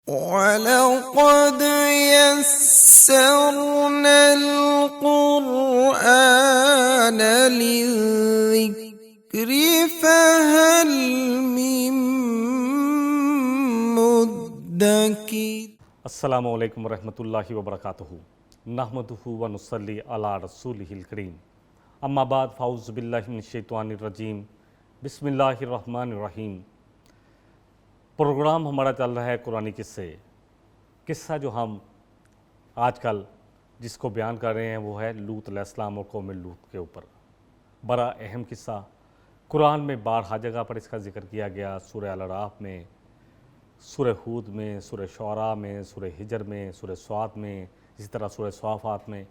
وَلَقَدْ يَسَّرْنَا الْقُرْآنَ لِلذِّكْرِ فَهَلْ مِن مُّدَّكِرٍ۔ السلام علیکم ورحمۃ اللہ وبرکاتہ۔ نحمدہ ونصلی علی رسولہ الکریم، اما بعد فاعوذ باللہ من الشیطان الرجیم، بسم اللہ الرحمن الرحیم۔ پروگرام ہمارا چل رہا ہے قرآنی قصہ جو ہم آج کل جس کو بیان کر رہے ہیں وہ ہے لوط علیہ السلام اور قوم لوط کے اوپر۔ بڑا اہم قصہ، قرآن میں بارہا جگہ پر اس کا ذکر کیا گیا، سورہ الاعراف میں، سورہ ہود میں، سورہ شعراء میں، سورہ ہجر میں، سورہ صاد میں، اسی طرح سورہ صافات میں،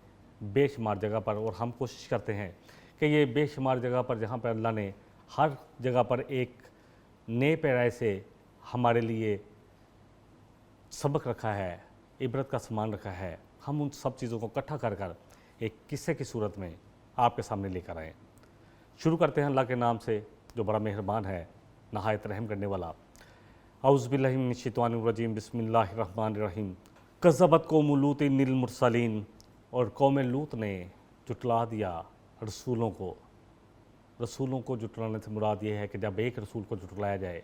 بے شمار جگہ پر۔ اور ہم کوشش کرتے ہیں کہ یہ بے شمار جگہ پر جہاں پر اللہ نے ہر جگہ پر ایک نئے پیرائے سے ہمارے لیے سبق رکھا ہے، عبرت کا سامان رکھا ہے، ہم ان سب چیزوں کو اکٹھا کر کر ایک قصے کی صورت میں آپ کے سامنے لے کر آئیں۔ شروع کرتے ہیں اللہ کے نام سے جو بڑا مہربان ہے، نہایت رحم کرنے والا۔ اعوذ باللہ من الشیطان الرجیم، بسم اللہ الرحمن الرحیم۔ کذبت قوم لوط المرسلین، اور قوم لوط نے جھٹلا دیا رسولوں کو۔ رسولوں کو جھٹلانے سے مراد یہ ہے کہ جب ایک رسول کو جھٹلایا جائے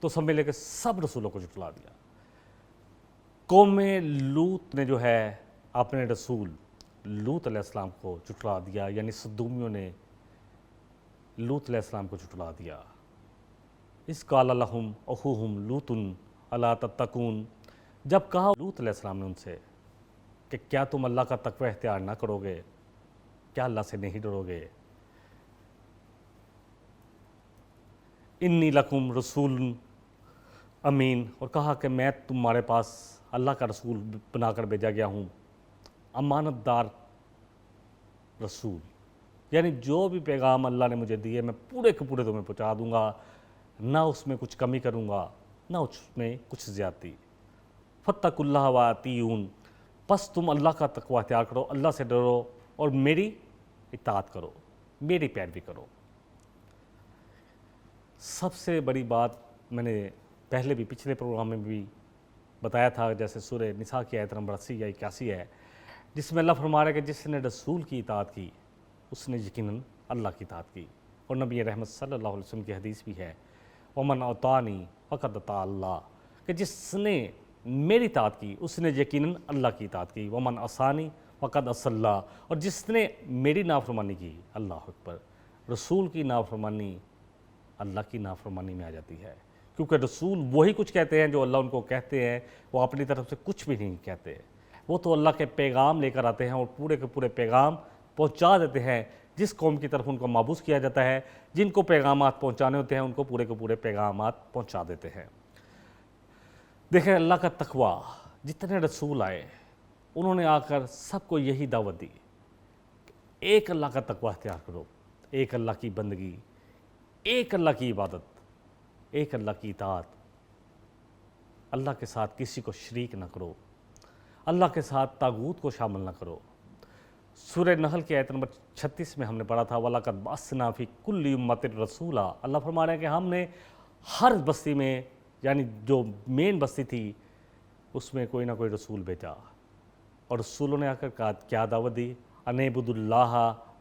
تو سمجھ لے کہ سب رسولوں کو جھٹلا دیا۔ قوم لوط نے جو ہے اپنے رسول لوط علیہ السلام کو جھٹلا دیا، یعنی صدومیوں نے لوط علیہ السلام کو جھٹلا دیا۔ اذ قال لہم اخوہم لوط الا تتقون، جب کہا لوط علیہ السلام نے ان سے کہ کیا تم اللہ کا تقوی اختیار نہ کرو گے، کیا اللہ سے نہیں ڈرو گے۔ انی لکم رسول امین، اور کہا کہ میں تمہارے پاس اللہ کا رسول بنا کر بھیجا گیا ہوں، امانت دار رسول، یعنی جو بھی پیغام اللہ نے مجھے دیے میں پورے کے پورے تمہیں پہنچا دوں گا، نہ اس میں کچھ کمی کروں گا نہ اس میں کچھ زیادتی۔ فاتقوا اللہ واطیعون، پس تم اللہ کا تقوی اختیار کرو، اللہ سے ڈرو اور میری اطاعت کرو، میری پیروی کرو۔ سب سے بڑی بات میں نے پہلے بھی پچھلے پروگرام میں بھی بتایا تھا، جیسے سورہ نساء کی آیت نمبر 80 یا 81 ہے، جس میں اللہ فرما رہا ہے کہ جس نے رسول کی اطاعت کی اس نے یقیناً اللہ کی اطاعت کی۔ اور نبی رحمت صلی اللہ علیہ وسلم کی حدیث بھی ہے، ومن اطاعنی فقد اطاع اللہ، کہ جس نے میری اطاعت کی اس نے یقیناً اللہ کی اطاعت کی، ومن عصانی فقد عصی اللہ، اور جس نے میری نافرمانی کی، اللہ اکبر، رسول کی نافرمانی اللہ کی نافرمانی میں آ جاتی ہے، کیونکہ رسول وہی کچھ کہتے ہیں جو اللہ ان کو کہتے ہیں، وہ اپنی طرف سے کچھ بھی نہیں کہتے، وہ تو اللہ کے پیغام لے کر آتے ہیں اور پورے کے پورے پیغام پہنچا دیتے ہیں جس قوم کی طرف ان کو مابوس کیا جاتا ہے، جن کو پیغامات پہنچانے ہوتے ہیں ان کو پورے کے پورے پیغامات پہنچا دیتے ہیں۔ دیکھیں اللہ کا تقوی، جتنے رسول آئے انہوں نے آ کر سب کو یہی دعوت دی کہ ایک اللہ کا تقوی اختیار کرو، ایک اللہ کی بندگی، ایک اللہ کی عبادت، ایک اللہ کی اطاعت، اللہ کے ساتھ کسی کو شریک نہ کرو، اللہ کے ساتھ طاغوت کو شامل نہ کرو۔ سورہ نحل کی آیت نمبر 36 میں ہم نے پڑھا تھا، وَلَقَدْ بَعَثْنَا فِي كُلِّ أُمَّةٍ رَسُولًا، اللہ فرما رہے ہیں کہ ہم نے ہر بستی میں، یعنی جو مین بستی تھی اس میں کوئی نہ کوئی رسول بھیجا، اور رسولوں نے آ کر کیا دعوت دی، أَنِ اعْبُدُوا اللَّهَ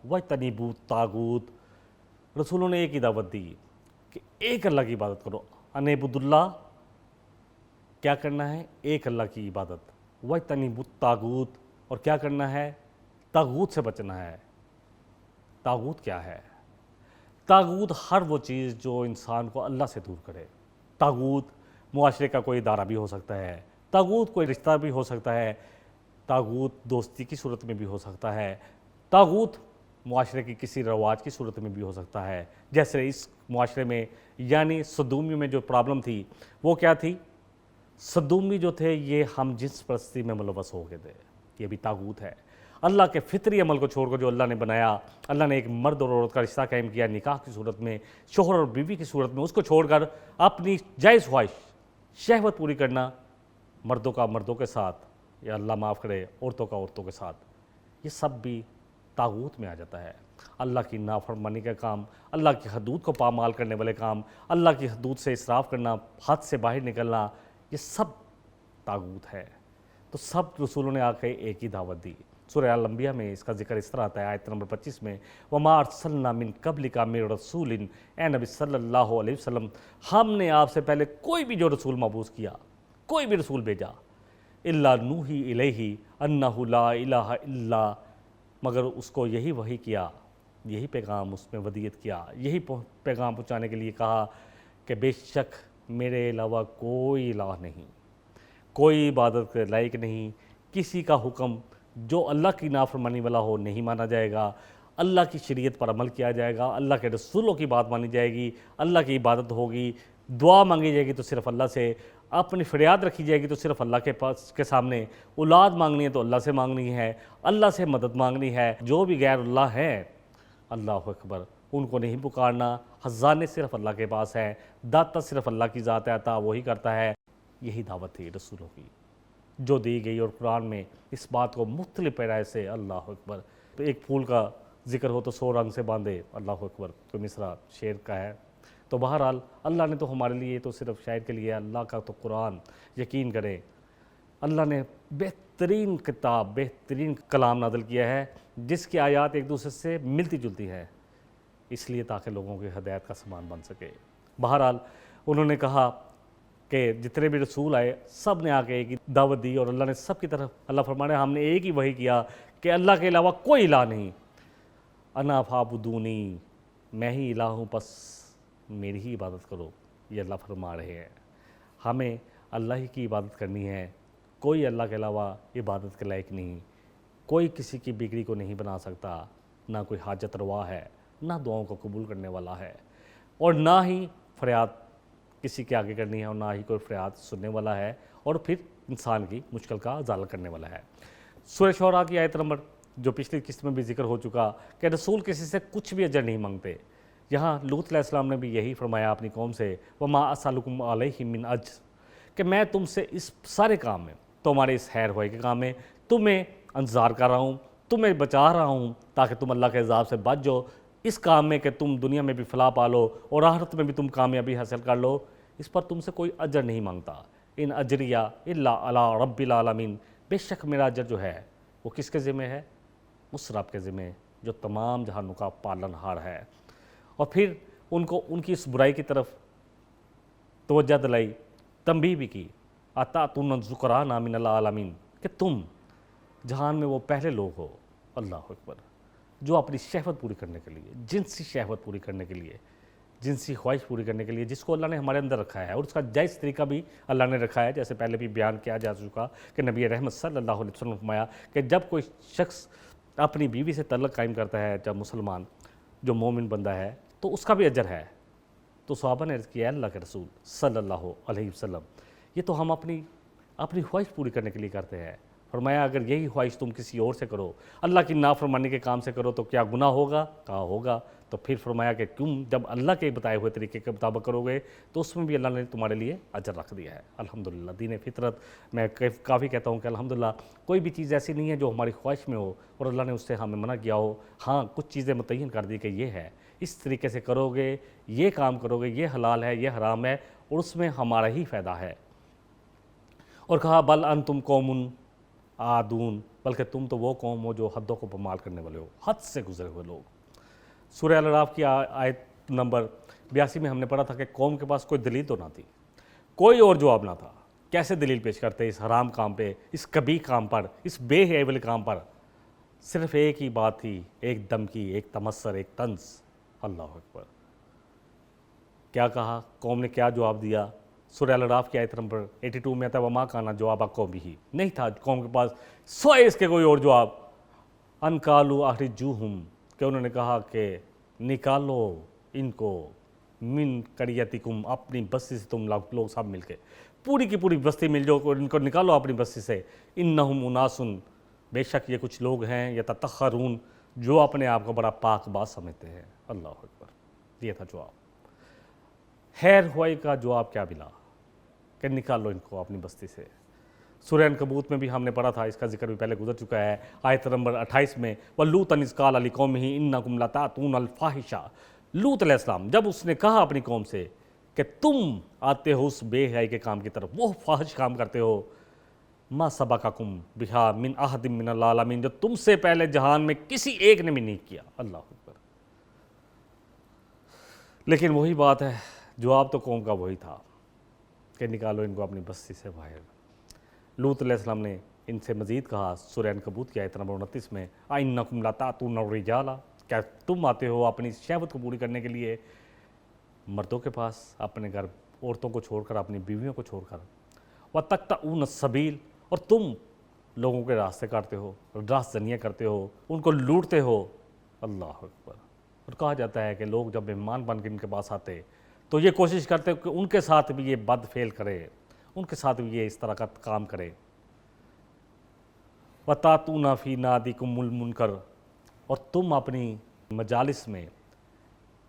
وَاجْتَنِبُوا الطَّاغُوتَ، رسولوں نے ایک ہی دعوت دی کہ ایک اللہ کی عبادت کرو، أَنِ اعْبُدُوا اللَّهَ، کیا کرنا ہے، ایک اللہ کی عبادت، وَاجْتَنِبُوا الطَّاغُوتَ، اور کیا کرنا ہے، طاغوت سے بچنا ہے۔ طاغوت کیا ہے؟ طاغوت ہر وہ چیز جو انسان کو اللہ سے دور کرے۔ طاغوت معاشرے کا کوئی ادارہ بھی ہو سکتا ہے، طاغوت کوئی رشتہ بھی ہو سکتا ہے، طاغوت دوستی کی صورت میں بھی ہو سکتا ہے، طاغوت معاشرے کی کسی رواج کی صورت میں بھی ہو سکتا ہے۔ جیسے اس معاشرے میں یعنی صدومیوں میں جو پرابلم تھی وہ کیا تھی؟ صدومی جو تھے یہ ہم جنس پرستی میں ملوث ہو گئے تھے، یہ بھی طاغوت ہے۔ اللہ کے فطری عمل کو چھوڑ کر جو اللہ نے بنایا، اللہ نے ایک مرد اور عورت کا رشتہ قائم کیا نکاح کی صورت میں، شوہر اور بیوی کی صورت میں، اس کو چھوڑ کر اپنی جائز خواہش شہوت پوری کرنا، مردوں کا مردوں کے ساتھ یا اللہ معاف کرے عورتوں کا عورتوں کے ساتھ، یہ سب بھی طاغوت میں آ جاتا ہے۔ اللہ کی نافرمانی کا کام، اللہ کی حدود کو پامال کرنے والے کام، اللہ کی حدود سے اسراف کرنا، حد سے باہر نکلنا، یہ سب طاغوت ہے۔ تو سب رسولوں نے آ کے ایک ہی دعوت دی۔ سورہ الانبیاء میں اس کا ذکر اس طرح آتا ہے، آیت نمبر 25 میں، وَمَا أَرْسَلْنَا مِن قَبْلِكَ مِن رَسُولٍ، اے نبی صلی اللہ علیہ وسلم، ہم نے آپ سے پہلے کوئی بھی جو رسول مبعوث کیا، کوئی بھی رسول بھیجا، إِلَّا نُوحِي إِلَيْهِ أَنَّهُ لَا إِلَٰهَ إِلَّا، مگر اس کو یہی وحی کیا، یہی پیغام اس میں ودیت کیا، یہی پیغام پہنچانے کے لیے کہا کہ بے شک میرے علاوہ کوئی الہ نہیں، کوئی عبادت کے لائق نہیں، کسی کا حکم جو اللہ کی نافرمانی والا ہو نہیں مانا جائے گا، اللہ کی شریعت پر عمل کیا جائے گا، اللہ کے رسولوں کی بات مانی جائے گی، اللہ کی عبادت ہوگی، دعا مانگی جائے گی تو صرف اللہ سے، اپنی فریاد رکھی جائے گی تو صرف اللہ کے پاس کے سامنے، اولاد مانگنی ہے تو اللہ سے مانگنی ہے، اللہ سے مدد مانگنی ہے۔ جو بھی غیر اللہ ہیں، اللہ اکبر، ان کو نہیں پکارنا، خزانے صرف اللہ کے پاس ہیں، داتا صرف اللہ کی ذات ہے، عطا وہی کرتا ہے۔ یہی دعوت تھی رسولوں کی جو دی گئی، اور قرآن میں اس بات کو مختلف پیرائے سے، اللہ اکبر، تو ایک پھول کا ذکر ہو تو 100 رنگ سے باندھے، اللہ اکبر، تو مصرع شعر کا ہے۔ تو بہرحال اللہ نے تو ہمارے لیے تو صرف شاعر کے لیے، اللہ کا تو قرآن، یقین کریں اللہ نے بہترین کتاب، بہترین کلام نازل کیا ہے، جس کی آیات ایک دوسرے سے ملتی جلتی ہے، اس لیے تاکہ لوگوں کی ہدایت کا سامان بن سکے۔ بہرحال انہوں نے کہا کہ جتنے بھی رسول آئے سب نے آ کے ایک ہی دعوت دی، اور اللہ نے سب کی طرف، اللہ فرمانے ہم نے ایک ہی وحی کیا کہ اللہ کے علاوہ کوئی الہ نہیں، انا فعبدونی، میں ہی الہ ہوں، پس میری ہی عبادت کرو، یہ اللہ فرما رہے ہیں۔ ہمیں اللہ ہی کی عبادت کرنی ہے، کوئی اللہ کے علاوہ عبادت کے لائق نہیں، کوئی کسی کی بگڑی کو نہیں بنا سکتا، نہ کوئی حاجت روا ہے، نہ دعاؤں کو قبول کرنے والا ہے، اور نہ ہی فریاد کسی کے آگے کرنی ہے، اور نہ ہی کوئی فریاد سننے والا ہے، اور پھر انسان کی مشکل کا ازالہ کرنے والا ہے۔ سورہ شعراء کی آیت نمبر جو پچھلی قسط میں بھی ذکر ہو چکا کہ رسول کسی سے کچھ بھی اجر نہیں مانگتے، یہاں لوط علیہ السلام نے بھی یہی فرمایا اپنی قوم سے، وَمَا أَسْأَلُكُمْ عَلَيْهِ مِنْ أَجْرٍ، کہ میں تم سے اس سارے کام میں، تمہارے اس خیر ہوئے کے کام میں تمہیں انتظار کر رہا ہوں، تمہیں بچا رہا ہوں تاکہ تم اللہ کے عذاب سے بچ جاؤ، اس کام میں کہ تم دنیا میں بھی فلاح پالو اور آخرت میں بھی تم کامیابی حاصل کر لو، اس پر تم سے کوئی اجر نہیں مانگتا۔ ان اجریہ الا علی رب العالمین، بے شک میرا اجر جو ہے وہ کس کے ذمہ ہے؟ اس رب کے ذمہ جو تمام جہانوں کا پالن ہار ہے۔ اور پھر ان کو ان کی اس برائی کی طرف توجہ دلائی، تنبیہ بھی کی، اتاتون الذکراء من العالمین، کہ تم جہان میں وہ پہلے لوگ ہو، اللہ اکبر، جو اپنی شہوت پوری کرنے کے لیے، جنسی شہوت پوری کرنے کے لیے، جنسی خواہش پوری کرنے کے لیے، جس کو اللہ نے ہمارے اندر رکھا ہے، اور اس کا جائز طریقہ بھی اللہ نے رکھا ہے، جیسے پہلے بھی بیان کیا جا چکا کہ نبی رحمت صلی اللہ علیہ وسلم نے فرمایا کہ جب کوئی شخص اپنی بیوی سے تعلق قائم کرتا ہے، جب مسلمان جو مومن بندہ ہے، تو اس کا بھی اجر ہے۔ تو صحابہ نے عرض کیا، اللہ کے رسول صلی اللہ علیہ وسلم، یہ تو ہم اپنی خواہش پوری کرنے کے لیے کرتے ہیں۔ فرمایا اگر یہی خواہش تم کسی اور سے کرو، اللہ کی نافرمانی کے کام سے کرو، تو کیا گناہ ہوگا؟ کہا ہوگا۔ تو پھر فرمایا کہ تم جب اللہ کے بتائے ہوئے طریقے کے مطابق کرو گے تو اس میں بھی اللہ نے تمہارے لیے اجر رکھ دیا ہے۔ الحمدللہ، دین فطرت میں کافی کہتا ہوں کہ الحمدللہ کوئی بھی چیز ایسی نہیں ہے جو ہماری خواہش میں ہو اور اللہ نے اس سے ہمیں منع کیا ہو۔ ہاں، کچھ چیزیں متعین کر دی کہ یہ ہے، اس طریقے سے کرو گے، یہ کام کرو گے، یہ حلال ہے، یہ حرام ہے، اور اس میں ہمارا ہی فائدہ ہے۔ اور کہا بل انتم قوم عادون، بلکہ تم تو وہ قوم ہو جو حدوں کو پامال کرنے والے ہو، حد سے گزرے ہوئے لوگ۔ سورہ الاعراف کی آیت نمبر 82 میں ہم نے پڑھا تھا کہ قوم کے پاس کوئی دلیل تو نہ تھی، کوئی اور جواب نہ تھا، کیسے دلیل پیش کرتے اس حرام کام پہ، اس کبیح کام پر، اس بے حیائی والے کام پر؟ صرف ایک ہی بات تھی، ایک دمکی، ایک تمسر، ایک طنز۔ اللہ اکبر، کیا کہا قوم نے، کیا جواب دیا؟ سورہ الاعراف کی آیت نمبر 82 میں آتا ہے وما کانا جواب قومہ، نہیں تھا قوم کے پاس سوائے اس کے کوئی اور جواب، ان قالوا اخرجوہم، کہ انہوں نے کہا کہ نکالو ان کو، من قریتکم، اپنی بستی سے، تم لوگ سب مل کے، پوری کی پوری بستی مل جاؤ، ان کو نکالو اپنی بستی سے، انہم اناس، بے شک یہ کچھ لوگ ہیں، یتطہرون، جو اپنے آپ کو بڑا پاک باز سمجھتے ہیں۔ اللہ اکبر، یہ تھا جواب۔ خیر ہوائی کا جواب کیا ملا کہ نکالو ان کو اپنی بستی سے۔ سورہ عنکبوت میں بھی ہم نے پڑھا تھا، اس کا ذکر بھی پہلے گزر چکا ہے، آیت نمبر 28 میں، وَلُوطًا إِذْ قَالَ لِقَوْمِهِ إِنَّكُمْ لَتَأْتُونَ الْفَاحِشَةَ، لوط علیہ السلام جب اس نے کہا اپنی قوم سے کہ تم آتے ہو اس بے حیائی کے کام کی طرف، وہ فاحش کام کرتے ہو، ما سبقکم بہا من احد من العالمین، جو تم سے پہلے جہان میں کسی ایک نے بھی نہیں کیا۔ اللہ اکبر۔ لیکن وہی بات ہے، جواب تو قوم کا وہی تھا کہ نکالو ان کو اپنی بستی سے باہر۔ لوط علیہ السلام نے ان سے مزید کہا سورہ عنکبوت کی آیت نمبر 29 میں، اَإِنَّكُمْ لَتَأْتُونَ الرِّجَالَ، کیا تم آتے ہو اپنی شہوت کو پوری کرنے کے لیے مردوں کے پاس، اپنے گھر عورتوں کو چھوڑ کر، اپنی بیویوں کو چھوڑ کر، وَتَقْطَعُونَ السَّبِيلَ، اور تم لوگوں کے راستے کاٹتے ہو، راست زنیاں کرتے ہو، ان کو لوٹتے ہو۔ اللہ اکبر۔ اور کہا جاتا ہے کہ لوگ جب مہمان بن کے ان کے پاس آتے تو یہ کوشش کرتے کہ ان کے ساتھ بھی یہ بد فعل کرے، ان کے ساتھ بھی یہ اس طرح کا کام کرے۔ وَتَأْتُونَ فِي نَادِكُمُ الْمُنْكَرَ، اور تم اپنی مجالس میں،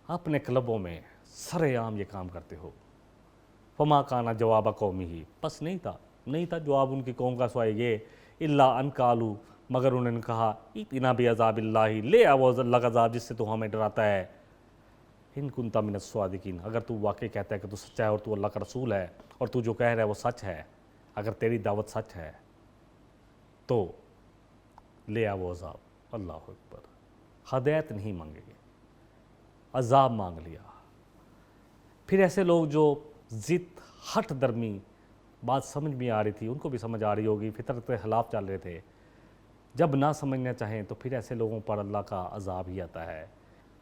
اپنے کلبوں میں سر عام یہ کام کرتے ہو۔ فَمَا كَانَ جَوَابَ قَوْمِهِ، بس نہیں تھا جواب ان کی قوم کا سوائے یہ، إِلَّا أَنْ قَالُوا، مگر انہوں نے کہا ائتنا بعذاب اللہ، لے آؤ اللہ کا عذاب جس سے تو ہمیں ڈراتا ہے، ان کنت من الصادقین، اگر تو واقعی کہتا ہے کہ تو سچا ہے اور تو اللہ کا رسول ہے اور تو جو کہہ رہا ہے وہ سچ ہے، اگر تیری دعوت سچ ہے تو لے آ وہ عذاب۔ اللہ اکبر۔ ہدایت نہیں مانگے گے، عذاب مانگ لیا۔ پھر ایسے لوگ جو ضد ہٹ درمی بات سمجھ میں آ رہی تھی، ان کو بھی سمجھ آ رہی ہوگی، فطرت کے خلاف چل رہے تھے، جب نہ سمجھنا چاہیں تو پھر ایسے لوگوں پر اللہ کا عذاب ہی آتا ہے،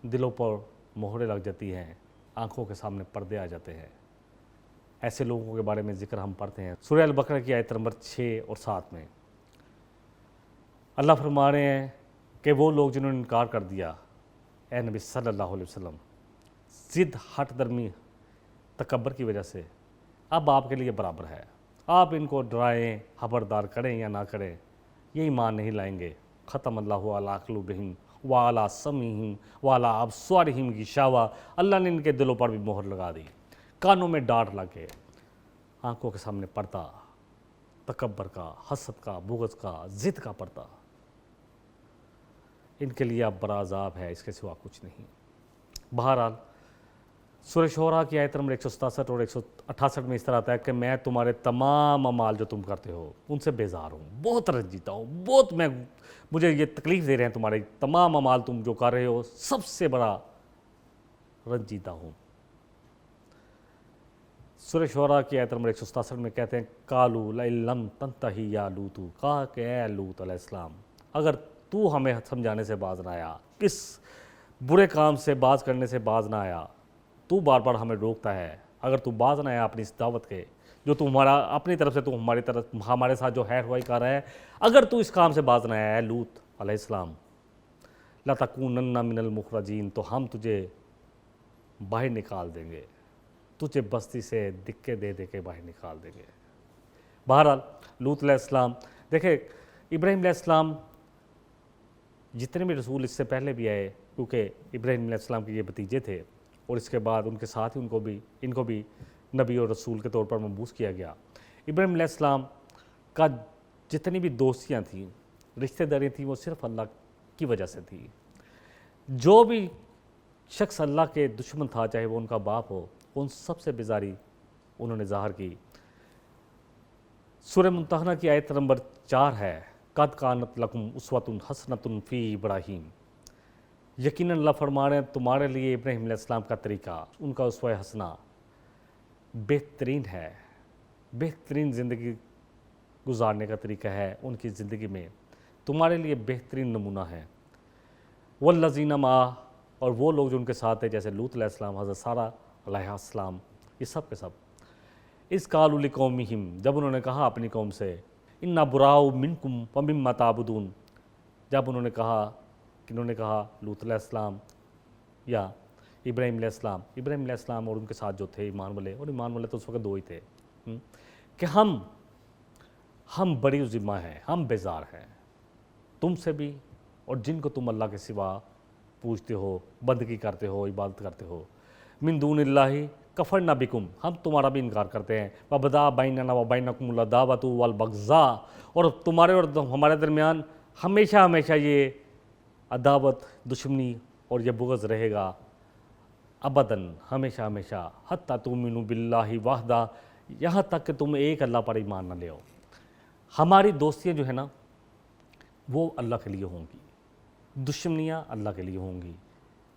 دلوں پر مہریں لگ جاتی ہیں، آنکھوں کے سامنے پردے آ جاتے ہیں۔ ایسے لوگوں کے بارے میں ذکر ہم پڑھتے ہیں سورہ البقرہ کی آیت نمبر 6 اور 7 میں۔ اللہ فرما رہے ہیں کہ وہ لوگ جنہوں نے انکار کر دیا اے نبی صلی اللہ علیہ وسلم، ضد ہٹ درمی تکبر کی وجہ سے، اب آپ کے لیے برابر ہے، آپ ان کو ڈرائیں، خبردار کریں یا نہ کریں، یہ ایمان نہیں لائیں گے۔ ختم اللہ علی قلوبہم وعلی سمعہم وعلی ابصارہم غشاوہ، اللہ نے ان کے دلوں پر بھی مہر لگا دی، کانوں میں ڈانٹ لگ گئے، آنکھوں کے سامنے پردہ، تکبر کا، حسد کا، بغض کا، ضد کا پردہ۔ ان کے لیے اب بڑا عذاب ہے، اس کے سوا کچھ نہیں۔ بہرحال سورہ شعراء کی آیت نمبر 167 اور 168 میں اس طرح آتا ہے کہ میں تمہارے تمام اعمال جو تم کرتے ہو ان سے بیزار ہوں، بہت رنجیدہ ہوں، بہت مجھے یہ تکلیف دے رہے ہیں، تمہارے تمام اعمال تم جو کر رہے ہو سب سے بڑا رنجیدہ ہوں۔ سورہ شعراء کی آیت نمبر 167 میں کہتے ہیں قالوا لئن لم تنتہی یا لوط، کہا کہ اے لوط علیہ السلام اگر تو ہمیں سمجھانے سے باز نہ آیا، اس برے کام سے باز کرنے سے باز نہ آیا، تو بار بار ہمیں روکتا ہے، اگر تو باز نہ آیا اپنی اس دعوت کے جو تمہارا اپنی طرف سے تو ہمارے ساتھ جو ہے ہوائی کر رہا ہے، اگر تو اس کام سے باز نہ آیا ہے لوط علیہ السلام، لَتَكُونَنَّ مِنَ الْمُخْرَجِينَ، تو ہم تجھے باہر نکال دیں گے، تجھے بستی سے دکے دے دے کے باہر نکال دیں گے۔ بہرحال لوط علیہ السلام، دیکھیں ابراہیم علیہ السلام جتنے بھی رسول اس سے پہلے بھی آئے، کیونکہ ابراہیم علیہ السلام کے یہ بھتیجے تھے اور اس کے بعد ان کے ساتھ ہی ان کو بھی نبی اور رسول کے طور پر مبعوث کیا گیا۔ ابراہیم علیہ السلام کا جتنی بھی دوستیاں تھیں، رشتہ داریاں تھیں، وہ صرف اللہ کی وجہ سے تھی۔ جو بھی شخص اللہ کے دشمن تھا، چاہے وہ ان کا باپ ہو، ان سب سے بیزاری انہوں نے ظاہر کی۔ سورہ ممتحنہ کی آیت نمبر 4 ہے قد کانت لکم اسوۃ حسنۃ فی ابراہیم، یقیناً اللہ فرما رہے ہیں تمہارے لیے ابراہیم علیہ السلام کا طریقہ، ان کا اسوہ حسنہ بہترین ہے، بہترین زندگی گزارنے کا طریقہ ہے، ان کی زندگی میں تمہارے لیے بہترین نمونہ ہے۔ والذین معہ، اور وہ لوگ جو ان کے ساتھ ہیں جیسے لوط علیہ السلام، حضرت سارہ علیہ السلام، یہ سب کے سب، اذ قالوا لقومہم، جب انہوں نے کہا اپنی قوم سے انا براء منکم ومما تعبدون، جب انہوں نے کہا لوط علیہ السلام یا ابراہیم علیہ السلام اور ان کے ساتھ جو تھے ایمان والے، اور ایمان والے تو اس وقت 2 ہی تھے، کہ ہم بڑی ذمہ ہیں، ہم بیزار ہیں تم سے بھی اور جن کو تم اللہ کے سوا پوجتے ہو، بندگی کرتے ہو، عبادت کرتے ہو، من دون اللہ کفرنا بکم، ہم تمہارا بھی انکار کرتے ہیں، وبدا بیننا وبینکم العداوۃ والبغضاء، اور تمہارے اور ہمارے درمیان ہمیشہ یہ عداوت، دشمنی اور یہ بغض رہے گا ابداً، ہمیشہ حتی تؤمنوا باللہ وحدہ، یہاں تک کہ تم ایک اللہ پر ایمان نہ لے آؤ۔ ہماری دوستیاں جو ہے نا وہ اللہ کے لیے ہوں گی، دشمنیاں اللہ کے لیے ہوں گی۔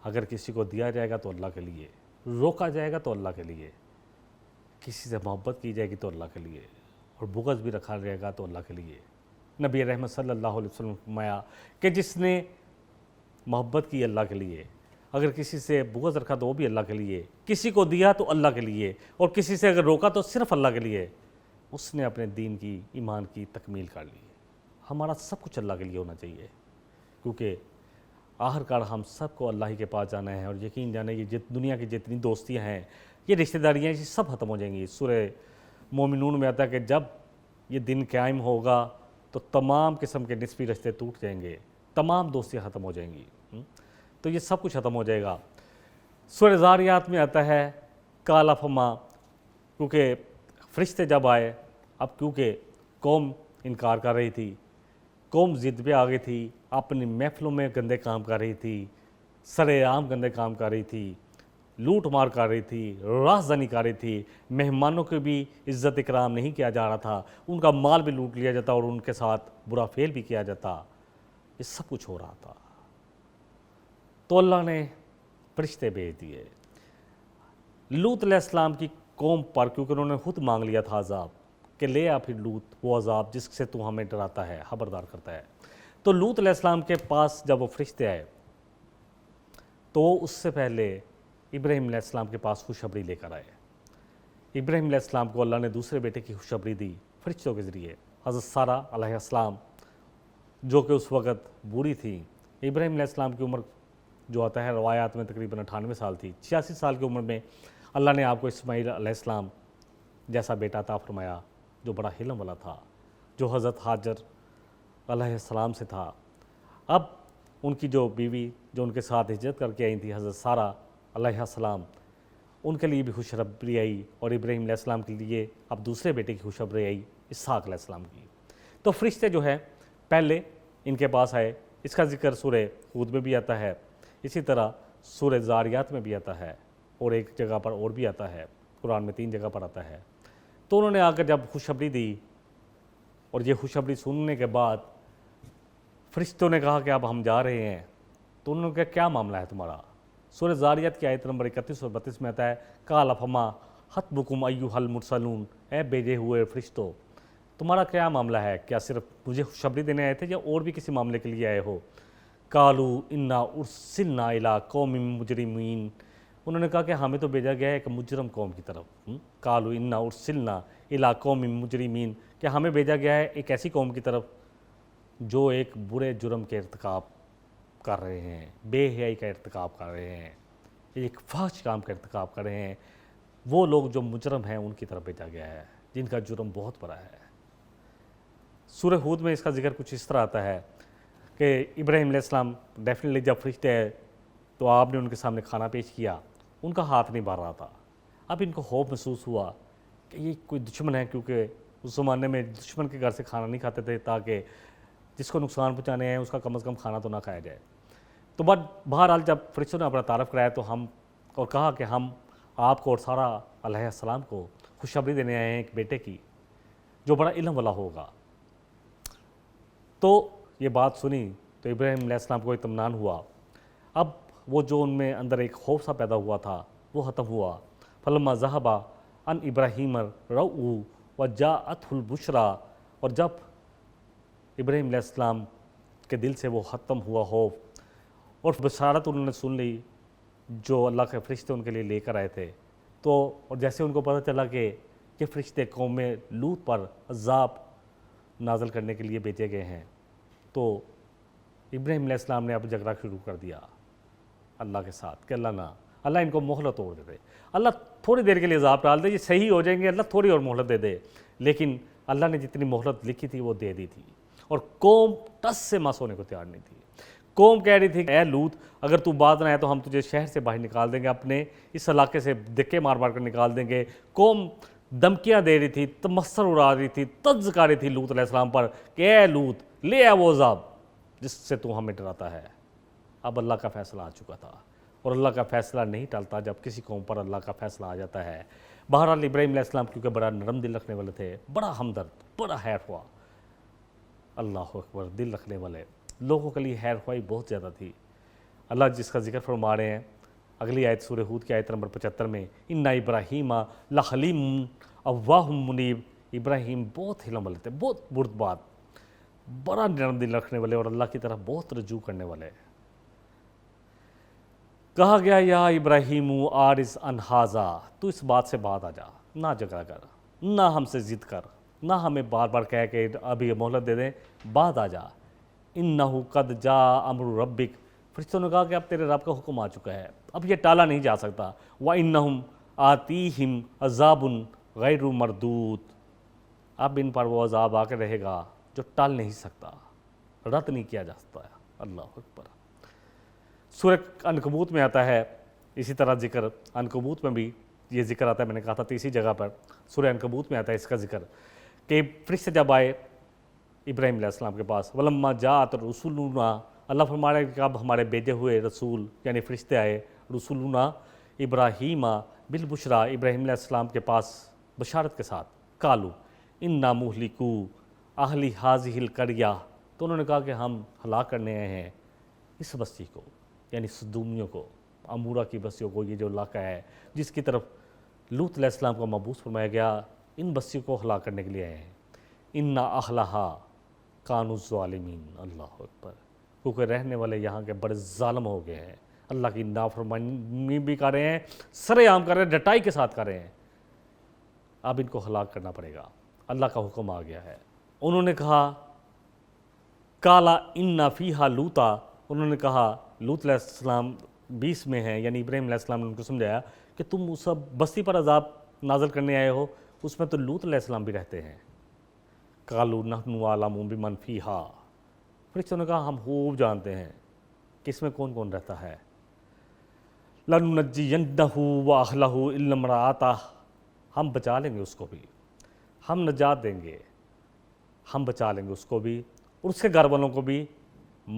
اگر کسی کو دیا جائے گا تو اللہ کے لیے، روکا جائے گا تو اللہ کے لیے، کسی سے محبت کی جائے گی تو اللہ کے لیے، اور بغض بھی رکھا جائے گا تو اللہ کے لیے۔ نبی رحمت صلی اللہ علیہ وسلم نے فرمایا کہ جس نے محبت کی اللہ کے لیے، اگر کسی سے بغض رکھا تو وہ بھی اللہ کے لیے، کسی کو دیا تو اللہ کے لیے، اور کسی سے اگر روکا تو صرف اللہ کے لیے، اس نے اپنے دین کی، ایمان کی تکمیل کر لی۔ ہمارا سب کچھ اللہ کے لیے ہونا چاہیے، کیونکہ آخر کار ہم سب کو اللہ ہی کے پاس جانا ہے، اور یقین جانے یہ دنیا کی جتنی دوستیاں ہیں، یہ رشتہ داریاں یہ سب ختم ہو جائیں گی۔ سورہ مومنون میں آتا ہے کہ جب یہ دن قائم ہوگا تو تمام قسم کے نسبی رشتے ٹوٹ جائیں گے، تمام دوستیاں ختم ہو جائیں گی، تو یہ سب کچھ ختم ہو جائے گا۔ سورہ زاریات میں آتا ہے کالا فما، کیونکہ فرشتے جب آئے، اب کیونکہ قوم انکار کر رہی تھی، قوم ضد پہ آ گئی تھی، اپنی محفلوں میں گندے کام کر رہی تھی، سرے عام گندے کام کر رہی تھی، لوٹ مار کر رہی تھی، رازداری کر رہی تھی، مہمانوں کی بھی عزت اکرام نہیں کیا جا رہا تھا، ان کا مال بھی لوٹ لیا جاتا اور ان کے ساتھ برا فعل بھی کیا جاتا، یہ سب کچھ ہو رہا تھا۔ تو اللہ نے فرشتے بھیج دیے لوط علیہ السلام کی قوم پر، کیونکہ انہوں نے خود مانگ لیا تھا عذاب کہ لے آ پھر لوط وہ عذاب جس سے تو ہمیں ڈراتا ہے، خبردار کرتا ہے۔ تو لوط علیہ السلام کے پاس جب وہ فرشتے آئے تو وہ اس سے پہلے ابراہیم علیہ السلام کے پاس خوشخبری لے کر آئے۔ ابراہیم علیہ السلام کو اللہ نے دوسرے بیٹے کی خوشخبری دی فرشتوں کے ذریعے، حضرت سارہ علیہ السلام جو کہ اس وقت بوڑھی تھی۔ ابراہیم علیہ السلام کی عمر جو آتا ہے روایات میں تقریباً 98 سال تھی۔ 86 سال کی عمر میں اللہ نے آپ کو اسماعیل علیہ السلام جیسا بیٹا عطا فرمایا، جو بڑا حلم والا تھا، جو حضرت ہاجر علیہ السلام سے تھا۔ اب ان کی جو بیوی جو ان کے ساتھ ہجرت کر کے آئی تھی، حضرت سارہ علیہ السلام، ان کے لیے بھی خوشخبری آئی، اور ابراہیم علیہ السلام کے لیے اب دوسرے بیٹے کی خوشخبری آئی، اسحاق علیہ السلام کی۔ تو فرشتے جو ہے پہلے ان کے پاس آئے، اس کا ذکر سورہ ہود میں بھی آتا ہے، اسی طرح سورہ زاریات میں بھی آتا ہے، اور ایک جگہ پر اور بھی آتا ہے، قرآن میں 3 جگہ پر آتا ہے۔ تو انہوں نے آ کر جب خوشخبری دی، اور یہ خوشخبری سننے کے بعد فرشتوں نے کہا کہ اب ہم جا رہے ہیں، تو انہوں نے کہا کیا معاملہ ہے تمہارا؟ سورہ زاریات کی آیت نمبر 31 اور 32 میں آتا ہے قال فما خطبکم ایھا المرسلون، اے بھیجے ہوئے فرشتوں تمہارا کیا معاملہ ہے؟ کیا صرف مجھے خوشخبری دینے آئے تھے یا اور بھی کسی معاملے کے لیے آئے ہو؟ قالوا انا ارسلنا الی قوم مجرمین، انہوں نے کہا کہ ہمیں تو بھیجا گیا ہے ایک مجرم قوم کی طرف۔ قالوا انا ارسلنا الی قوم مجرمین، کہ ہمیں بھیجا گیا ہے ایک ایسی قوم کی طرف جو ایک برے جرم کے ارتکاب کر رہے ہیں، بے حیائی کا ارتکاب کر رہے ہیں، ایک فحش کام کا ارتکاب کر رہے ہیں، وہ لوگ جو مجرم ہیں ان کی طرف بھیجا گیا ہے جن کا جرم بہت بڑا ہے۔ سورہ ہود میں اس کا ذکر کچھ اس طرح آتا ہے کہ ابراہیم علیہ السلام ڈیفینیٹلی جب فرشتے آئے تو آپ نے ان کے سامنے کھانا پیش کیا، ان کا ہاتھ نہیں بھر رہا تھا۔ اب ان کو خوف محسوس ہوا کہ یہ کوئی دشمن ہے، کیونکہ اس زمانے میں دشمن کے گھر سے کھانا نہیں کھاتے تھے تاکہ جس کو نقصان پہنچانے ہیں اس کا کم از کم کھانا تو نہ کھایا جائے۔ تو بہرحال جب فرشتوں نے اپنا تعارف کرایا تو اور کہا کہ ہم آپ کو اور سارہ علیہ السلام کو خوشخبری دینے آئے ہیں ایک بیٹے کی جو بڑا علم والا ہوگا۔ تو یہ بات سنی تو ابراہیم علیہ السلام کو اطمینان ہوا، اب وہ جو ان میں اندر ایک خوف سا پیدا ہوا تھا وہ ختم ہوا۔ فلما ذہب عن ابراہیم الرؤع وجاءته البشرا، اور جب ابراہیم علیہ السلام کے دل سے وہ ختم ہوا خوف، اور بشارت انہوں نے سن لی جو اللہ کے فرشتے ان کے لیے لے کر آئے تھے، تو اور جیسے ان کو پتہ چلا کہ یہ فرشتے قوم لوط پر عذاب نازل کرنے کے لیے بھیجے گئے ہیں، تو ابراہیم علیہ السلام نے اب جھگڑا شروع کر دیا اللہ کے ساتھ کہ اللہ ان کو مہلت توڑ دے دے، اللہ تھوڑی دیر کے لیے عذاب ڈال دے، یہ صحیح ہو جائیں گے، اللہ تھوڑی اور مہلت دے دے۔ لیکن اللہ نے جتنی مہلت لکھی تھی وہ دے دی تھی، اور قوم ٹس سے مس ہونے کو تیار نہیں تھی۔ قوم کہہ رہی تھی کہ اے لوط اگر تو بات نہ آئے تو ہم تجھے شہر سے باہر نکال دیں گے، اپنے اس علاقے سے دھکے مار مار کر نکال دیں گے۔ قوم دھمکیاں دے رہی تھی، تمسخر اڑا رہی تھی، طنز کر رہی تھی لوط علیہ السلام پر کہ اے لوط لے آ وہ عذاب جس سے تو ہمیں ڈراتا ہے۔ اب اللہ کا فیصلہ آ چکا تھا، اور اللہ کا فیصلہ نہیں ٹلتا جب کسی قوم پر اللہ کا فیصلہ آ جاتا ہے۔ بہرحال ابراہیم علیہ السلام کیونکہ بڑا نرم دل رکھنے والے تھے، بڑا ہمدرد، بڑا خیر ہوا، اللہ اکبر، دل رکھنے والے لوگوں کے لیے خیر خواہی بہت زیادہ تھی۔ اللہ جس کا ذکر فرما رہے ہیں اگلی آیت سورہ ہود کی آیت نمبر 75 میں، اِنَّ ابراہیم لحلیم اواہ منیب، ابراہیم بہت حلم والے تھے، بہت بردبار، بڑا نرم دل رکھنے والے اور اللہ کی طرف بہت رجوع کرنے والے۔ کہا گیا یا ابراہیم آرز ان ھذا، تو اس بات سے بعد آ جا، نہ جھگڑا کر، نہ ہم سے ضد کر، نہ ہمیں بار بار کہہ کے ابھی مہلت دے دیں، بعد آ جا، انہ قد جاء امر ربک، فرشتوں نے کہا کہ اب تیرے رب کا حکم آ چکا ہے، اب یہ ٹالا نہیں جا سکتا، وَإِنَّهُمْ آتِيهِمْ عَذَابٌ غَيْرُ مَرْدُودٌ، اب ان پر وہ عذاب آ کے رہے گا جو ٹال نہیں سکتا، رد نہیں کیا جا سکتا۔ اللہ اکبر۔ سورہ عنکبوت میں آتا ہے اسی طرح ذکر، عنکبوت میں بھی یہ ذکر آتا ہے، میں نے کہا تھا تیسری جگہ پر سورہ عنکبوت میں آتا ہے اس کا ذکر، کہ فرشتے جب آئے ابراہیم علیہ السلام کے پاس، وَلَمَّا جَاءَتْ رُسُلُنَا، اللہ فرما رہے ہیں کہ اب ہمارے بھیجے ہوئے رسول یعنی فرشتے آئے، رسولنا ابراہیم بالبشریٰ، ابراہیم علیہ السلام کے پاس بشارت کے ساتھ، قالوا انا مہلکو اہل ھذہ القریہ، تو انہوں نے کہا کہ ہم ہلاک کرنے آئے ہیں اس بستی کو، یعنی سدومیوں کو، امورا کی بستیوں کو، یہ جو علاقہ ہے جس کی طرف لوط علیہ السلام کو مبعوث فرمایا گیا، ان بستیوں کو ہلاک کرنے کے لیے آئے ہیں۔ انا اہلھا کانوا الظالمین، اللہ اکبر، کیونکہ رہنے والے یہاں کے بڑے ظالم ہو گئے ہیں، اللہ کی نافرمانی بھی کر رہے ہیں، سرے عام کر رہے ہیں، ڈٹائی کے ساتھ کر رہے ہیں، اب ان کو ہلاک کرنا پڑے گا، اللہ کا حکم آ گیا ہے۔ انہوں نے کہا کالا انا فیہا لوطا، انہوں نے کہا لوط علیہ السلام 20 میں ہیں، یعنی ابراہیم علیہ السلام نے ان کو سمجھایا کہ تم اس بستی پر عذاب نازل کرنے آئے ہو، اس میں تو لوط علیہ السلام بھی رہتے ہیں۔ قالوا نحن اعلم بمن فیہا، فرشتوں نے کہا ہم خوب جانتے ہیں کہ اس میں کون کون رہتا ہے۔ لَنُنَجِّيَنَّهُ وَأَهْلَهُ إِلَّا امْرَأَتَهُ، ہم بچا لیں گے اس کو بھی، ہم نجات دیں گے، ہم بچا لیں گے اس کو بھی اور اس کے گھر والوں کو بھی،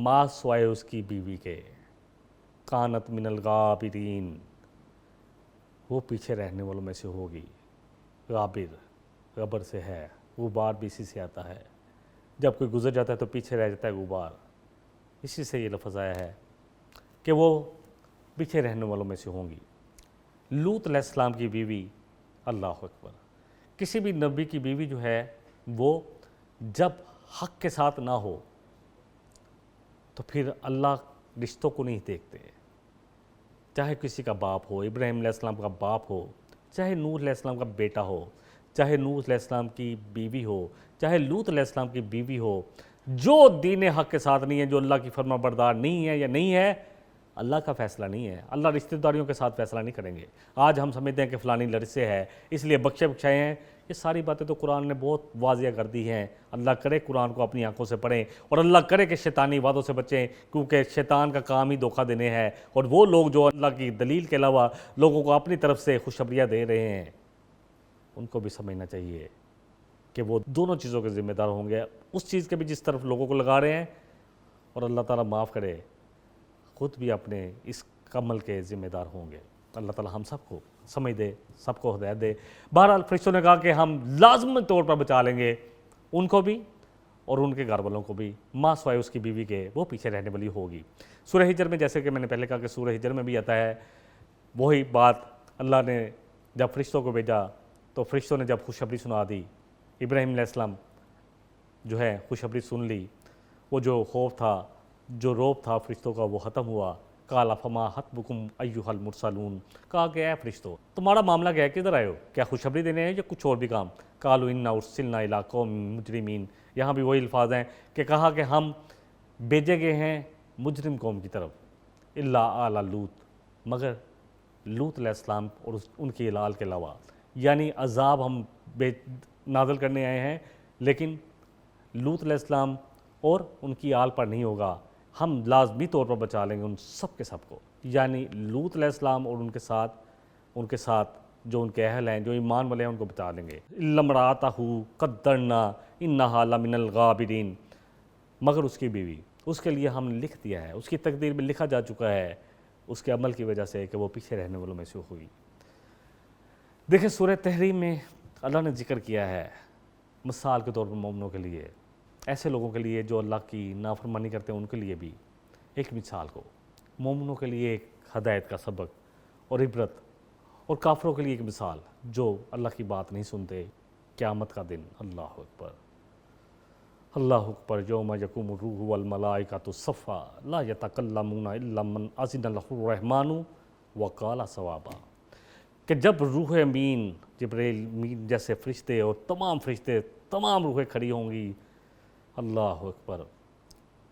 ما سوائے اس کی بیوی کے، کانت من الغابرین، وہ پیچھے رہنے والوں میں سے ہوگی، غابر غبر سے ہے، غبار بھی اسی سے آتا ہے، جب کوئی گزر جاتا ہے تو پیچھے رہ جاتا ہے غبار، اسی سے یہ لفظ آیا ہے کہ وہ پیچھے رہنے والوں میں سے ہوں گی۔ لوط علیہ السلام کی بیوی، اللہ اکبر، کسی بھی نبی کی بیوی جو ہے وہ جب حق کے ساتھ نہ ہو تو پھر اللہ رشتوں کو نہیں دیکھتے، چاہے کسی کا باپ ہو، ابراہیم علیہ السلام کا باپ ہو، چاہے نوح علیہ السلام کا بیٹا ہو، چاہے نوح علیہ السلام کی بیوی ہو، چاہے لوط علیہ السلام کی بیوی ہو، جو دین حق کے ساتھ نہیں ہے، جو اللہ کی فرما بردار نہیں ہے یا نہیں ہے، اللہ کا فیصلہ نہیں ہے، اللہ رشتہ داریوں کے ساتھ فیصلہ نہیں کریں گے۔ آج ہم سمجھتے ہیں کہ فلانی لڑ سے ہے اس لیے بخشے بخشائے ہیں، یہ ساری باتیں تو قرآن نے بہت واضح کر دی ہیں۔ اللہ کرے قرآن کو اپنی آنکھوں سے پڑھیں اور اللہ کرے کہ شیطانی وعدوں سے بچیں، کیونکہ شیطان کا کام ہی دھوکہ دینے ہے، اور وہ لوگ جو اللہ کی دلیل کے علاوہ لوگوں کو اپنی طرف سے خوشخبریاں دے رہے ہیں، ان کو بھی سمجھنا چاہیے کہ وہ دونوں چیزوں کے ذمہ دار ہوں گے، اس چیز کے بھی جس طرف لوگوں کو لگا رہے ہیں، اور اللہ تعالیٰ معاف کرے خود بھی اپنے اس عمل کے ذمہ دار ہوں گے۔ اللہ تعالیٰ ہم سب کو سمجھ دے، سب کو ہدایت دے۔ بہرحال فرشتوں نے کہا کہ ہم لازمی طور پر بچا لیں گے ان کو بھی اور ان کے گھر والوں کو بھی، ماں سوائے اس کی بیوی کے، وہ پیچھے رہنے والی ہوگی۔ سورہ ہجر میں، جیسے کہ میں نے پہلے کہا کہ سورہ ہجر میں بھی آتا ہے وہی بات، اللہ نے جب فرشتوں کو بھیجا تو فرشتوں نے جب خوشخبری سنا دی، ابراہیم علیہ السلام جو ہے خوشخبری سن لی، وہ جو خوف تھا، جو روب تھا فرشتوں کا، وہ ختم ہوا۔ قال فما خطبکم ایھا المرسلون، کہا کہ اے فرشتوں تمہارا معاملہ کیا ہے، کدھر آئے ہو، کیا خوشخبری دینے ہیں یا کچھ اور بھی کام؟ قالوا انا ارسلنا الی قوم مجرمین، یہاں بھی وہی الفاظ ہیں کہ کہا کہ ہم بھیجے گئے ہیں مجرم قوم کی طرف، الا آل لوط، مگر لوط علیہ السلام اور ان کی آل کے علاوہ، یعنی عذاب ہم نازل کرنے آئے ہیں لیکن لوط علیہ السلام اور ان کی آل پر نہیں ہوگا، ہم لازمی طور پر بچا لیں گے ان سب کے سب کو، یعنی لوط علیہ السلام اور ان کے ساتھ جو ان کے اہل ہیں، جو ایمان والے ہیں، ان کو بچا لیں گے۔ الا امرأتہ قدرنا انہا لمن الغابرین، مگر اس کی بیوی، اس کے لیے ہم نے لکھ دیا ہے، اس کی تقدیر میں لکھا جا چکا ہے اس کے عمل کی وجہ سے کہ وہ پیچھے رہنے والوں میں سے ہوئی۔ دیکھیں سورہ تحریم میں اللہ نے ذکر کیا ہے مثال کے طور پر مومنوں کے لیے ایسے لوگوں کے لیے جو اللہ کی نافرمانی کرتے ہیں ان کے لیے بھی ایک مثال کو، مومنوں کے لیے ایک ہدایت کا سبق اور عبرت، اور کافروں کے لیے ایک مثال جو اللہ کی بات نہیں سنتے۔ قیامت کا دن، اللہ اکبر اللہ اکبر، یوم یقوم الروح والملائکۃ صفا لا یتکلمون الا من اذن لہ الرحمن وقال صوابا، کہ جب روح امین جبریل امین جیسے فرشتے اور تمام فرشتے، تمام روحیں کھڑی ہوں گی، اللہ اکبر،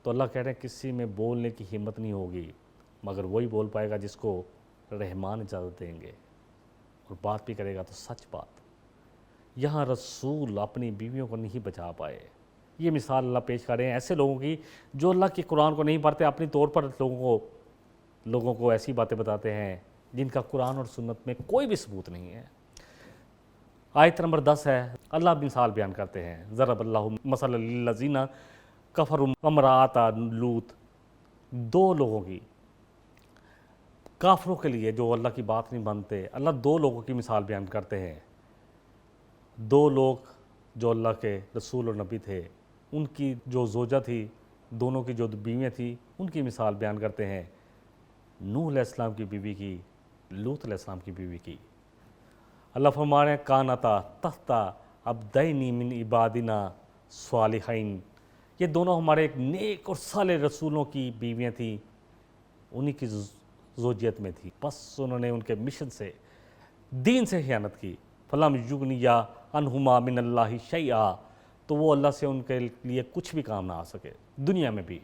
تو اللہ کہہ رہے ہیں کسی میں بولنے کی ہمت نہیں ہوگی مگر وہی بول پائے گا جس کو رحمان اجازت دیں گے، اور بات بھی کرے گا تو سچ بات۔ یہاں رسول اپنی بیویوں کو نہیں بچا پائے۔ یہ مثال اللہ پیش کر رہے ہیں ایسے لوگوں کی جو اللہ کے قرآن کو نہیں پڑھتے، اپنی طور پر لوگوں کو ایسی باتیں بتاتے ہیں جن کا قرآن اور سنت میں کوئی بھی ثبوت نہیں ہے۔ آیت نمبر 10 ہے، اللہ مثال بیان کرتے ہیں، ضرب اللہ مثلا للذین کفروا امرأۃ لوط، دو لوگوں کی، کافروں کے لیے جو اللہ کی بات نہیں مانتے، اللہ دو لوگوں کی مثال بیان کرتے ہیں۔ دو لوگ جو اللہ کے رسول اور نبی تھے، ان کی جو زوجہ تھی، دونوں کی جو بیویاں تھیں، ان کی مثال بیان کرتے ہیں، نوح علیہ السلام کی بیوی کی، لوط علیہ السلام کی بیوی کی۔ اللہ فرما رہے ہیں کانتا تحتا عبدین من عبادنا صالحین، یہ دونوں ہمارے ایک نیک اور صالح رسولوں کی بیویاں تھیں، انہی کی زوجیت میں تھی، بس انہوں نے ان کے مشن سے، دین سے خیانت کی، فلم یغنیا عنہما من اللہ شیئا، تو وہ اللہ سے ان کے لیے کچھ بھی کام نہ آ سکے دنیا میں بھی۔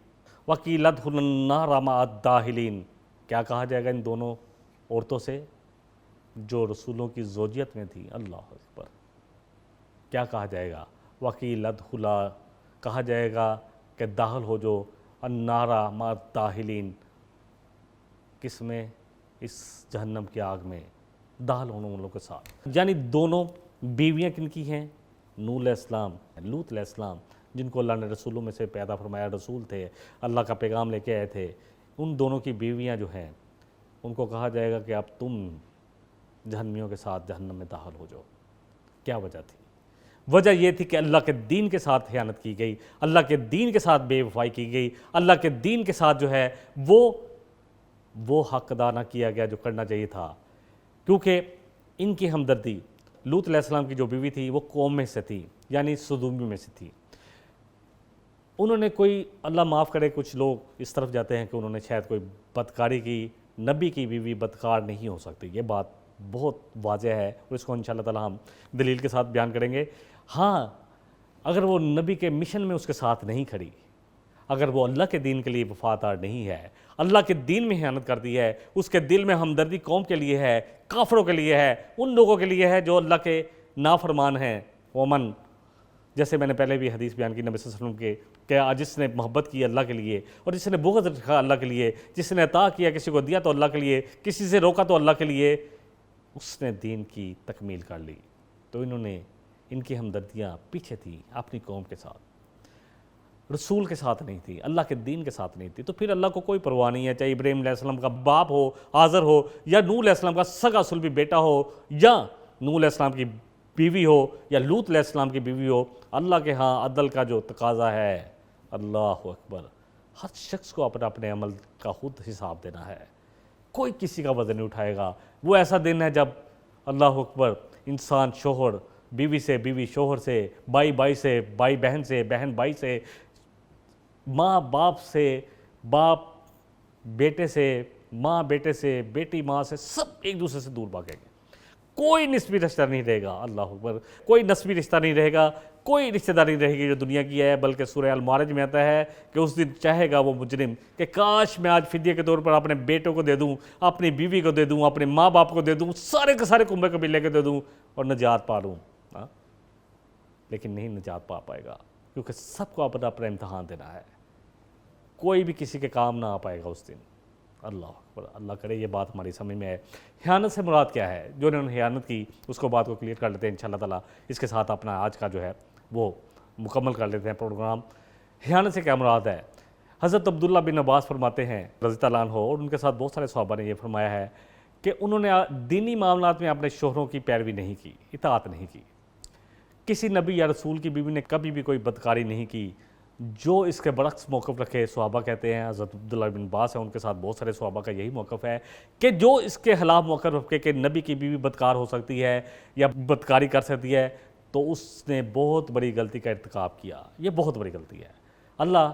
وقیل ادخلوا النار مع الداخلین، کیا کہا جائے گا ان دونوں عورتوں سے جو رسولوں کی زوجیت میں تھی، اللہ اکبر، کیا کہا جائے گا؟ وقیل ادخلا، کہا جائے گا کہ داخل ہو جو النار مع الداخلین، کس میں؟ اس جہنم کی آگ میں داخل ہونے والوں کے ساتھ۔ یعنی دونوں بیویاں کن کی ہیں؟ نوح علیہ السلام، لوط علیہ السلام، جن کو اللہ نے رسولوں میں سے پیدا فرمایا، رسول تھے، اللہ کا پیغام لے کے آئے تھے، ان دونوں کی بیویاں جو ہیں ان کو کہا جائے گا کہ اب تم جہنمیوں کے ساتھ جہنم میں داخل ہو جاؤ۔ کیا وجہ تھی؟ وجہ یہ تھی کہ اللہ کے دین کے ساتھ خیانت کی گئی، اللہ کے دین کے ساتھ بے وفائی کی گئی، اللہ کے دین کے ساتھ جو ہے وہ حق ادا نہ کیا گیا جو کرنا چاہیے تھا، کیونکہ ان کی ہمدردی، لوط علیہ السلام کی جو بیوی تھی وہ قوم میں سے تھی، یعنی سدومی میں سے تھی۔ انہوں نے کوئی، اللہ معاف کرے، کچھ لوگ اس طرف جاتے ہیں کہ انہوں نے شاید کوئی بدکاری کی، نبی کی بیوی بدکار نہیں ہو سکتی، یہ بات بہت واضح ہے اور اس کو انشاءاللہ تعالی ہم دلیل کے ساتھ بیان کریں گے۔ ہاں، اگر وہ نبی کے مشن میں اس کے ساتھ نہیں کھڑی، اگر وہ اللہ کے دین کے لیے وفادار نہیں ہے، اللہ کے دین میں خیانت کرتی ہے، اس کے دل میں ہمدردی قوم کے لیے ہے، کافروں کے لیے ہے، ان لوگوں کے لیے ہے جو اللہ کے نافرمان ہیں، ومن، جیسے میں نے پہلے بھی حدیث بیان کی نبی صلی اللہ علیہ وسلم کے، کہ جس نے محبت کی اللہ کے لیے اور جس نے بغض رکھا اللہ کے لیے، جس نے عطا کیا کسی کو دیا تو اللہ کے لیے، کسی سے روکا تو اللہ کے لیے، اس نے دین کی تکمیل کر لی۔ تو انہوں نے، ان کی ہمدردیاں پیچھے تھیں اپنی قوم کے ساتھ، رسول کے ساتھ نہیں تھی، اللہ کے دین کے ساتھ نہیں تھی، تو پھر اللہ کو کوئی پرواہ نہیں ہے، چاہے ابراہیم علیہ السلام کا باپ ہو، آزر ہو، یا نوح علیہ السلام کا سگا سلبی بیٹا ہو، یا نوح علیہ السلام کی بیوی ہو، یا لوط علیہ السلام کی بیوی ہو، اللہ کے ہاں عدل کا جو تقاضا ہے، اللہ اکبر، ہر شخص کو اپنے عمل کا خود حساب دینا ہے، کوئی کسی کا وزن نہیں اٹھائے گا۔ وہ ایسا دن ہے جب، اللہ اکبر، انسان شوہر بیوی سے، بیوی شوہر سے، بھائی بھائی سے، بھائی بہن سے، بہن بھائی سے، ماں باپ سے، باپ بیٹے سے، ماں بیٹے سے، بیٹی ماں سے، سب ایک دوسرے سے دور بھاگیں گے، کوئی نسبی رشتہ نہیں رہے گا، اللہ اکبر، کوئی نسبی رشتہ نہیں رہے گا، کوئی رشتہ داری نہیں رہے گی جو دنیا کی ہے، بلکہ سورہ المعارج میں آتا ہے کہ اس دن چاہے گا وہ مجرم کہ کاش میں آج فدیے کے طور پر اپنے بیٹوں کو دے دوں، اپنی بیوی کو دے دوں، اپنے ماں باپ کو دے دوں، سارے کے سارے کنبے قبیلے کے دے دوں اور نجات پا لوں، لیکن نہیں نجات پا پائے گا، کیونکہ سب کو اپنا امتحان دینا ہے، کوئی بھی کسی کے کام نہ آ پائے گا اس دن، اللہ اکبر، اللہ کرے یہ بات ہماری سمجھ میں ہے۔ خیانت سے مراد کیا ہے؟ جو انہوں نے خیانت کی اس کو بات کو کلیئر کر لیتے ہیں انشاءاللہ تعالیٰ، اس کے ساتھ اپنا آج کا جو ہے وہ مکمل کر لیتے ہیں پروگرام۔ خیانت سے کیا مراد ہے؟ حضرت عبداللہ بن عباس فرماتے ہیں رضی اللہ عنہ، اور ان کے ساتھ بہت سارے صحابہ نے یہ فرمایا ہے کہ انہوں نے دینی معاملات میں اپنے شوہروں کی پیروی نہیں کی، اطاعت نہیں کی، کسی نبی یا رسول کی بیوی نے کبھی بھی کوئی بدکاری نہیں کی، جو اس کے برعکس موقف رکھے صحابہ کہتے ہیں، حضرت عبداللہ بن عباس ہیں، ان کے ساتھ بہت سارے صحابہ کا یہی موقف ہے کہ جو اس کے خلاف موقف رکھے کہ نبی کی بیوی بدکار ہو سکتی ہے یا بدکاری کر سکتی ہے، تو اس نے بہت بڑی غلطی کا ارتکاب کیا. یہ بہت بڑی غلطی ہے. اللہ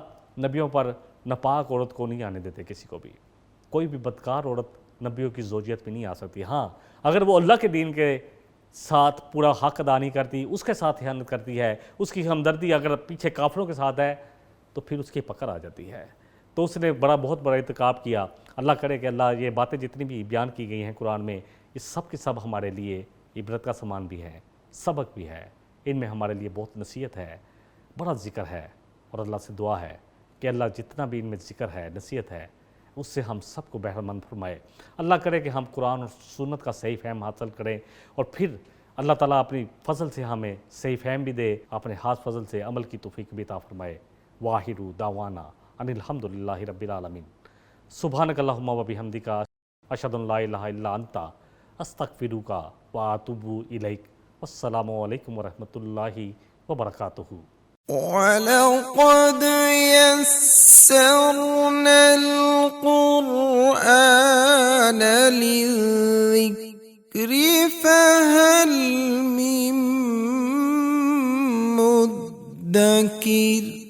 نبیوں پر ناپاک عورت کو نہیں آنے دیتے کسی کو بھی. کوئی بھی بدکار عورت نبیوں کی زوجیت میں نہیں آ سکتی. ہاں اگر وہ اللہ کے دین کے ساتھ پورا حق ادا نہیں کرتی، اس کے ساتھ خیانت کرتی ہے، اس کی ہمدردی اگر پیچھے کافروں کے ساتھ ہے تو پھر اس کی پکڑ آ جاتی ہے. تو اس نے بہت بڑا ارتکاب کیا. اللہ کرے کہ اللہ یہ باتیں جتنی بھی بیان کی گئی ہیں قرآن میں، یہ سب کے سب ہمارے لیے عبرت کا سامان بھی ہے، سبق بھی ہے. ان میں ہمارے لیے بہت نصیحت ہے، بڑا ذکر ہے. اور اللہ سے دعا ہے کہ اللہ جتنا بھی ان میں ذکر ہے، نصیحت ہے، اس سے ہم سب کو بہرہ مند فرمائے. اللہ کرے کہ ہم قرآن اور سنت کا صحیح فہم حاصل کریں، اور پھر اللہ تعالیٰ اپنی فضل سے ہمیں صحیح فہم بھی دے، اپنے خاص فضل سے عمل کی توفیق بھی عطا فرمائے. واخر دعوانا ان الحمد للہ رب العالمین. سبحانک اللہم و بحمدک، اشہد ان لا الہ الا انت، استغفرک و اتوب الیک. والسلام علیکم ورحمۃ اللہ وبرکاتہ. وَلَقَدْ يَسَّرْنَا الْقُرْآنَ لِلذِّكْرِ فَهَلْ مِن مُّدَّكِرٍ